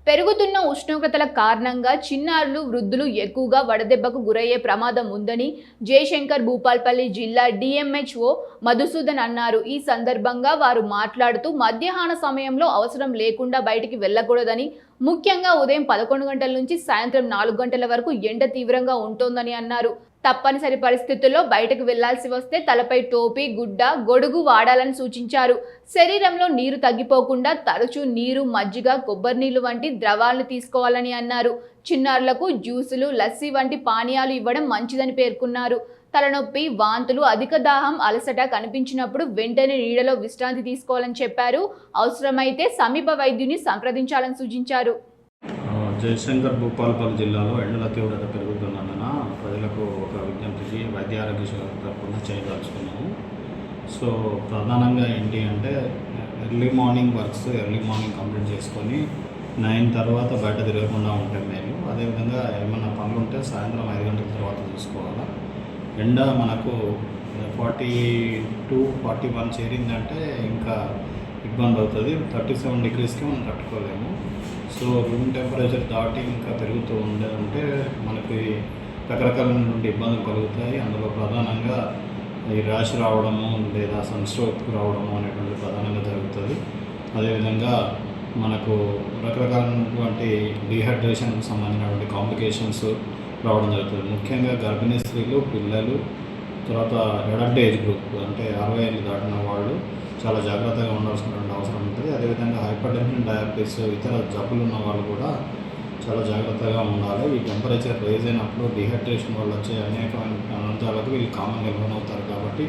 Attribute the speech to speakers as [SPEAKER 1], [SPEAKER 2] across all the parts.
[SPEAKER 1] పెరుగుతున్న ఉష్ణోగ్రతల కారణంగా చిన్నారులు, వృద్ధులు ఎక్కువగా వడదెబ్బకు గురయ్యే ప్రమాదం ఉందని జయశంకర్ భూపాల్పల్లి జిల్లా డిఎంహెచ్ఓ మధుసూదన్ అన్నారు. ఈ సందర్భంగా వారు మాట్లాడుతూ మధ్యాహ్న సమయంలో అవసరం లేకుండా బయటికి వెళ్లకూడదని, ముఖ్యంగా ఉదయం 11 గంటల నుంచి సాయంత్రం 4 గంటల వరకు ఎండ తీవ్రంగా ఉంటోందని అన్నారు. తప్పనిసరి పరిస్థితుల్లో బయటకు వెళ్లాల్సి వస్తే తలపై టోపీ, గుడ్డ, గొడుగు వాడాలని సూచించారు. శరీరంలో నీరు తగ్గిపోకుండా తరచూ నీరు, మజ్జిగ, కొబ్బరి నీళ్లు వంటి ద్రవాలను తీసుకోవాలని అన్నారు. చిన్నారులకు జ్యూసులు, లస్సీ వంటి పానీయాలు ఇవ్వడం మంచిదని పేర్కొన్నారు. తలనొప్పి, వాంతులు, అధిక దాహం, అలసట కనిపించినప్పుడు వెంటనే నీడలో విశ్రాంతి తీసుకోవాలని చెప్పారు. అవసరమైతే సమీప వైద్యుని సంప్రదించాలని సూచించారు.
[SPEAKER 2] జయశంకర్ భూపాల్పల్లి జిల్లాలో ఎండల తీవ్రత పెరుగుతున్నందున ప్రజలకు ఒక విజ్ఞప్తికి వైద్య ఆరోగ్య శాఖ తరఫున చేయదలుచుకున్నాము. సో ప్రధానంగా ఏంటి అంటే early morning works early morning complete చేసుకొని 9 తర్వాత బయట తిరగకుండా ఉంటే మేలు. అదేవిధంగా ఏమన్నా పనులు ఉంటే సాయంత్రం 5 గంటల తర్వాత చూసుకోవాలా. ఎండ మనకు 42-41 చేరిందంటే ఇంకా ఇబ్బంది అవుతుంది. 37 డిగ్రీస్కి మనం తట్టుకోలేము. సో రూమ్ టెంపరేచర్ దాటి ఇంకా పెరుగుతూ ఉంటే మనకి రకరకాల నుండి ఇబ్బందులు కలుగుతాయి. అందులో ప్రధానంగా ఈ ర్యాష్ రావడము లేదా సన్స్ట్రోక్ రావడము అనేటువంటి ప్రధానంగా జరుగుతుంది. అదేవిధంగా మనకు రకరకాలైనటువంటి డీహైడ్రేషన్కి సంబంధించినటువంటి కాంప్లికేషన్స్ రావడం జరుగుతుంది. ముఖ్యంగా గర్భిణీ స్త్రీలు, పిల్లలు, తర్వాత అడల్ట్ ఏజ్ గ్రూప్ అంటే 60 ఏళ్ళు దాటిన వాళ్ళు చాలా జాగ్రత్తగా ఉండాల్సినటువంటి అవసరం ఉంటుంది. అదేవిధంగా హైపర్ టెన్షన్, డయాబెటీస్, ఇతర జబ్బులు ఉన్న వాళ్ళు కూడా చాలా జాగ్రత్తగా ఉండాలి. ఈ టెంపరేచర్ రైజ్ అయినప్పుడు డీహైడ్రేషన్ వల్ల వచ్చే అనేకమైన అనంతాలకు వీళ్ళు కామన్గా లోనవుతారు. కాబట్టి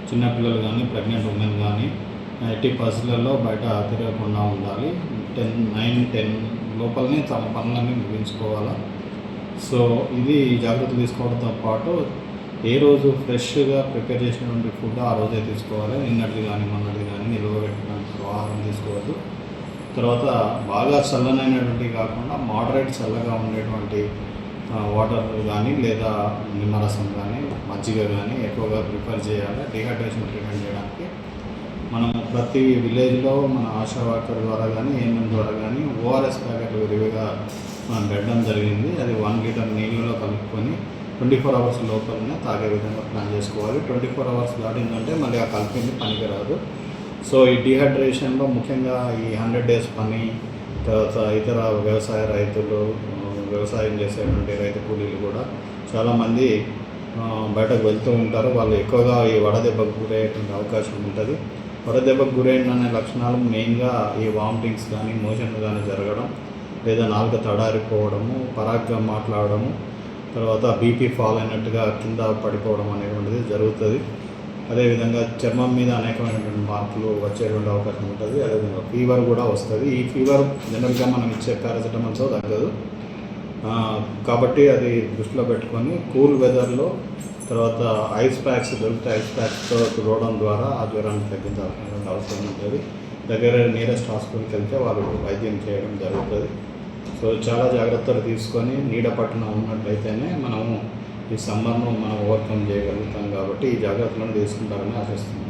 [SPEAKER 2] చిన్నపిల్లలు కానీ, ప్రెగ్నెంట్ ఉమెన్ కానీ ఎట్టి పరిస్థితులలో బయట తిరగకుండా ఉండాలి. 9-10 లోపలనే తమ పనులన్నీ ముగించుకోవాలి. సో ఇది జాగ్రత్తలు తీసుకోవడంతో పాటు ఏ రోజు ఫ్రెష్గా ప్రిపేర్ చేసినటువంటి ఫుడ్ ఆ రోజే తీసుకోవాలి. నిన్నటిది కానీ మొన్నటిది కానీ నిల్వబెట్టినటువంటి ఆహారం తీసుకోవద్దు. తర్వాత బాగా చల్లనైనటువంటి కాకుండా మోడరేట్ చల్లగా ఉండేటువంటి వాటర్ కానీ లేదా నిమ్మరసం కానీ మజ్జిగ కానీ ఎక్కువగా ప్రిఫర్ చేయాలి. డీహైడ్రేషన్ ప్రివెంట్ చేయడానికి మనం ప్రతి విలేజ్లో మన ఆశా వర్కర్ ద్వారా కానీ ఏఎన్ఎం ద్వారా కానీ ఓఆర్ఎస్ ప్యాకెట్లు విరివిగా మనం పెట్టడం జరిగింది. అది 1 లీటర్ నీళ్ళలో కలుపుకొని 24 అవర్స్ లోపలనే తాగే విధంగా ప్లాన్ చేసుకోవాలి. 24 అవర్స్ దాటిందంటే మళ్ళీ ఆ కలిపింది పనికిరాదు. సో ఈ డీహైడ్రేషన్లో ముఖ్యంగా ఈ 100 డేస్ పని, తర్వాత ఇతర వ్యవసాయ రైతులు, వ్యవసాయం చేసేటువంటి రైతు కూలీలు కూడా చాలామంది బయటకు వెళ్తూ ఉంటారు. వాళ్ళు ఎక్కువగా ఈ వడదెబ్బకు గురయ్యేటువంటి అవకాశం ఉంటుంది. వడదెబ్బకు గురైన లక్షణాలు మెయిన్గా ఈ వామిటింగ్స్ కానీ, మోషన్ కానీ జరగడం, లేదా నాలుక తడారిపోవడము, పరాగ్గా మాట్లాడడము, తర్వాత బీపీ ఫాల్ అయినట్టుగా కింద పడిపోవడం అనేటువంటిది జరుగుతుంది. అదేవిధంగా చర్మం మీద అనేకమైనటువంటి మార్పులు వచ్చేటువంటి అవకాశం ఉంటుంది. అదేవిధంగా ఫీవర్ కూడా వస్తుంది. ఈ ఫీవర్ జనరల్గా మనం ఇచ్చే పారాసిటమాల్తో తగ్గదు. కాబట్టి అది దృష్టిలో పెట్టుకొని కూల్ వెదర్లో తర్వాత ఐస్ ప్యాక్స్ దొరికితే ఐస్ ప్యాక్స్తో తుడవడం ద్వారా ఆ జ్వరాన్ని తగ్గించాల్సినటువంటి అవసరం ఉంటుంది. దగ్గర నియరెస్ట్ హాస్పిటల్కి వెళ్తే వాళ్ళు వైద్యం చేయడం జరుగుతుంది. సో చాలా జాగ్రత్తలు తీసుకొని నీడ పట్టున ఉన్నట్లయితేనే మనము ఈ సమ్మర్ను మనం ఓవర్కమ్ చేయగలుగుతాం. కాబట్టి ఈ జాగ్రత్తలను తీసుకుంటారని ఆశిస్తున్నాం.